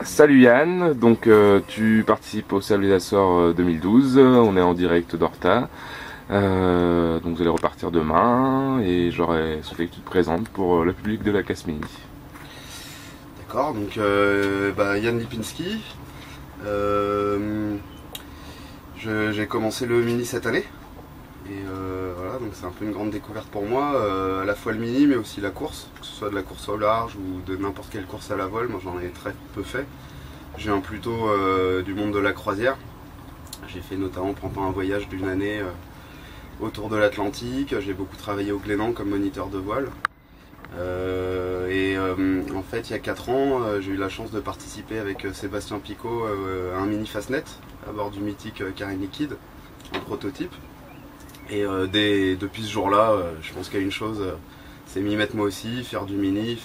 Salut Yann, donc tu participes au Sable des Açores 2012, on est en direct d'Horta, donc vous allez repartir demain et j'aurais souhaité que tu te présentes pour le public de la Casse-Mini. D'accord, donc Yann Lipinski, j'ai commencé le mini cette année et voilà, donc c'est un peu une grande découverte pour moi, à la fois le mini mais aussi la course, que ce soit de la course au large ou de n'importe quelle course à la voile. Moi j'en ai très peu fait. Je viens plutôt du monde de la croisière. J'ai fait notamment pendant un voyage d'une année autour de l'Atlantique. J'ai beaucoup travaillé au Glénan comme moniteur de voile. En fait, il y a 4 ans, j'ai eu la chance de participer avec Sébastien Picot à un mini Fastnet à bord du mythique Carène Liquide, en prototype. Et depuis ce jour-là, je pense qu'il y a une chose, c'est m'y mettre moi aussi, faire du mini,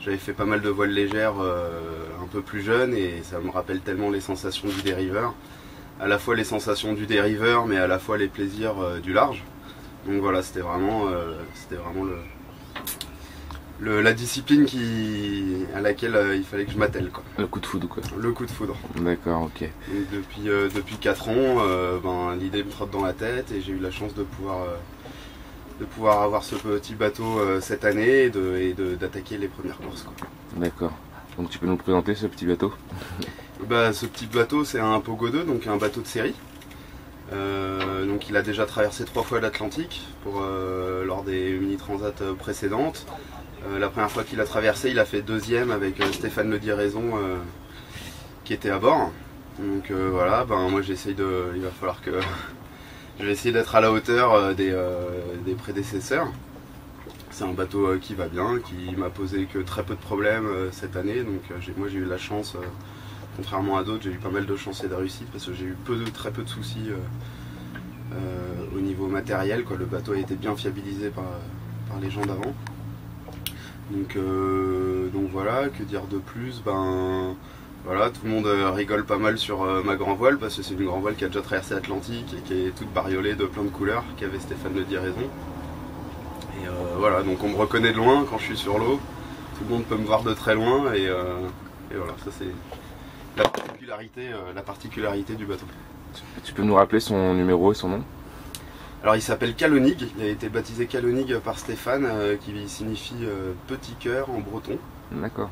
J'avais fait pas mal de voiles légères un peu plus jeune et ça me rappelle tellement les sensations du dériveur. À la fois les sensations du dériveur mais à la fois les plaisirs du large. Donc voilà, c'était vraiment la discipline à laquelle il fallait que je m'attelle, quoi. Le coup de foudre quoi. Le coup de foudre. D'accord, ok. Et depuis 4 ans, l'idée me trotte dans la tête et j'ai eu la chance de pouvoir avoir ce petit bateau cette année et d'attaquer les premières courses, quoi. D'accord. Donc tu peux nous présenter ce petit bateau? Ce petit bateau, c'est un Pogo 2, donc un bateau de série. Donc il a déjà traversé 3 fois l'Atlantique lors des mini transats précédentes. La première fois qu'il a traversé, il a fait 2e avec Stéphane Le Diraison qui était à bord. Donc voilà, moi il va falloir que je vais essayer d'être à la hauteur des prédécesseurs. C'est un bateau qui va bien, qui m'a posé que très peu de problèmes cette année. Donc moi j'ai eu la chance, contrairement à d'autres, j'ai eu pas mal de chance et de réussite parce que j'ai eu très peu de soucis au niveau matériel, quoi. Le bateau a été bien fiabilisé par les gens d'avant. Donc voilà, que dire de plus? Voilà, tout le monde rigole pas mal sur ma grand voile parce que c'est une grand voile qui a déjà traversé l'Atlantique et qui est toute bariolée de plein de couleurs, qu'avait Stéphane Le Diraison. Et voilà, donc on me reconnaît de loin quand je suis sur l'eau, tout le monde peut me voir de très loin et voilà, ça c'est la particularité du bateau. Tu peux nous rappeler son numéro et son nom? Alors il s'appelle Calonig, il a été baptisé Calonig par Stéphane, qui signifie petit cœur en breton. D'accord.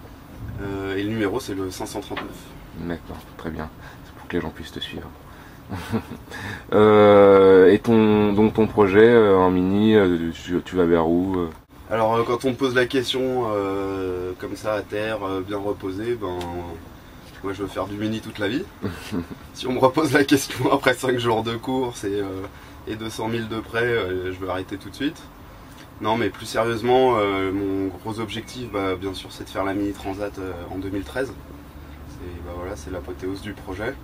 Et le numéro c'est le 539. D'accord, très bien. C'est pour que les gens puissent te suivre. Et ton projet en mini, tu vas vers où? Alors quand on me pose la question comme ça à terre, bien reposé, moi je veux faire du mini toute la vie. Si on me repose la question après 5 jours de course et 200 000 de près, je veux arrêter tout de suite. Non, mais plus sérieusement, mon gros objectif, bien sûr, c'est de faire la mini transat en 2013. Voilà, c'est l'apothéose du projet.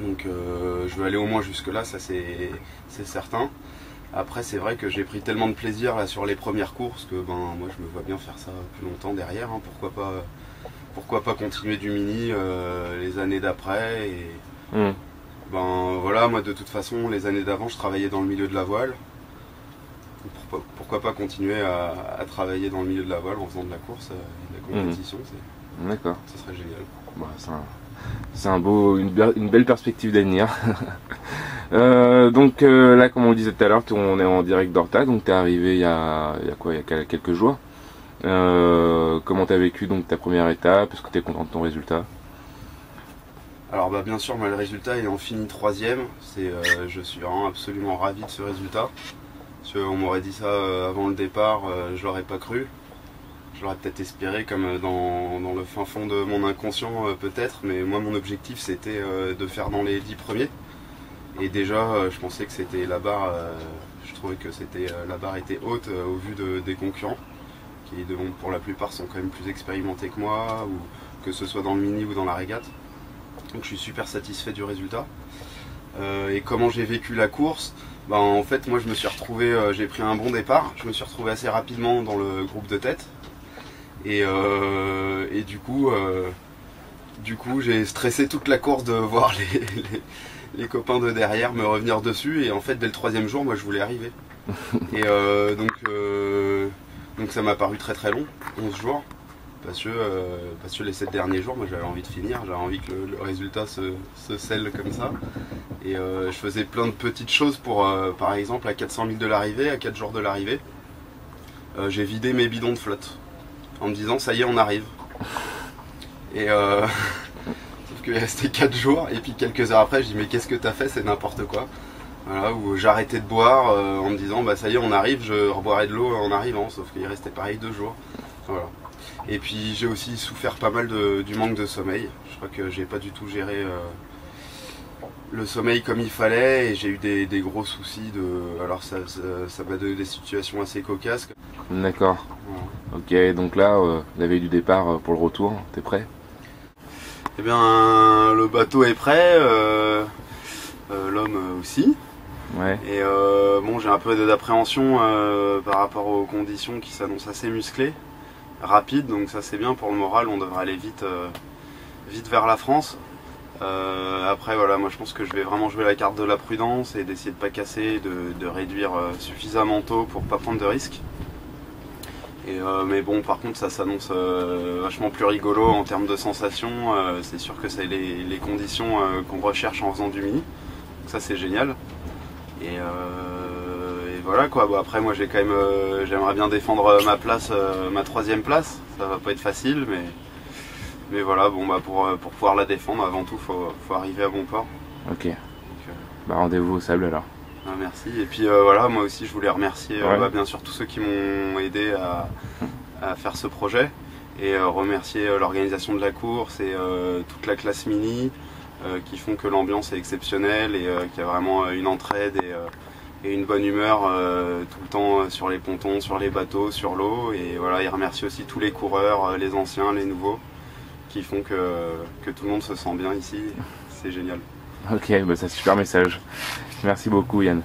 Donc je veux aller au moins jusque là, ça c'est certain. Après c'est vrai que j'ai pris tellement de plaisir là sur les premières courses que moi je me vois bien faire ça plus longtemps derrière, hein. Pourquoi pas continuer du mini les années d'après et voilà, moi de toute façon les années d'avant je travaillais dans le milieu de la voile. Pourquoi pas continuer à travailler dans le milieu de la voile en faisant de la course et de la compétition. D'accord. Ça serait génial. C'est une belle perspective d'avenir. Donc là, comme on le disait tout à l'heure, on est en direct d'Horta, donc tu es arrivé il y a quelques jours. Comment tu as vécu donc ta première étape? Est-ce que tu es content de ton résultat? Alors bien sûr, le résultat ayant fini 3e, je suis vraiment absolument ravi de ce résultat. Parce qu'on m'aurait dit ça avant le départ, je l'aurais pas cru. Je l'aurais peut-être espéré comme dans le fin fond de mon inconscient peut-être, mais moi mon objectif c'était de faire dans les 10 premiers. Et déjà je pensais que c'était la barre, je trouvais que la barre était haute au vu des concurrents, qui pour la plupart sont quand même plus expérimentés que moi, ou que ce soit dans le mini ou dans la régate. Donc je suis super satisfait du résultat. Et comment j'ai vécu la course? En fait moi je me suis retrouvé, j'ai pris un bon départ, je me suis retrouvé assez rapidement dans le groupe de tête. Et du coup j'ai stressé toute la course de voir les copains de derrière me revenir dessus. Et en fait dès le 3e jour moi je voulais arriver. Et donc ça m'a paru très long, 11 jours. parce que les 7 derniers jours, moi j'avais envie de finir, j'avais envie que le résultat se scelle comme ça. Et je faisais plein de petites choses pour, par exemple, à 400 000 de l'arrivée, à 4 jours de l'arrivée, j'ai vidé mes bidons de flotte en me disant ça y est, on arrive. Et sauf qu'il restait 4 jours, et puis quelques heures après, je dis mais qu'est-ce que t'as fait, c'est n'importe quoi. Voilà, où j'arrêtais de boire en me disant bah ça y est, on arrive, je reboirai de l'eau en arrivant, sauf qu'il restait pareil 2 jours. Voilà. Et puis j'ai aussi souffert pas mal du manque de sommeil. Je crois que j'ai pas du tout géré le sommeil comme il fallait, et j'ai eu des gros soucis alors ça m'a donné des situations assez cocasses. D'accord. Voilà. Ok, donc là, la veille du départ pour le retour, t'es prêt? Eh bien, le bateau est prêt, l'homme aussi. Ouais. Et bon, j'ai un peu d'appréhension par rapport aux conditions qui s'annoncent assez musclées, rapides, donc ça c'est bien pour le moral, on devrait aller vite vers la France. Après voilà, moi je pense que je vais vraiment jouer la carte de la prudence et d'essayer de pas casser, de réduire suffisamment tôt pour pas prendre de risques. Mais bon, par contre ça s'annonce vachement plus rigolo en termes de sensations, c'est sûr que c'est les conditions qu'on recherche en faisant du mini, donc ça c'est génial. Et voilà quoi. Bon, après moi j'ai quand même j'aimerais bien défendre ma place, ma 3e place. Ça va pas être facile, mais voilà, bon bah pour pouvoir la défendre, avant tout faut arriver à bon port. Ok. Bah rendez-vous au sable alors. Merci. Et puis voilà, moi aussi je voulais remercier bien sûr tous ceux qui m'ont aidé à faire ce projet, et remercier l'organisation de la course et toute la classe mini. Qui font que l'ambiance est exceptionnelle et qu'il y a vraiment une entraide et une bonne humeur tout le temps sur les pontons, sur les bateaux, sur l'eau. Et voilà, ils remercient aussi tous les coureurs, les anciens, les nouveaux, qui font que tout le monde se sent bien ici. C'est génial. Ok, bah c'est un super message. Merci beaucoup Yann.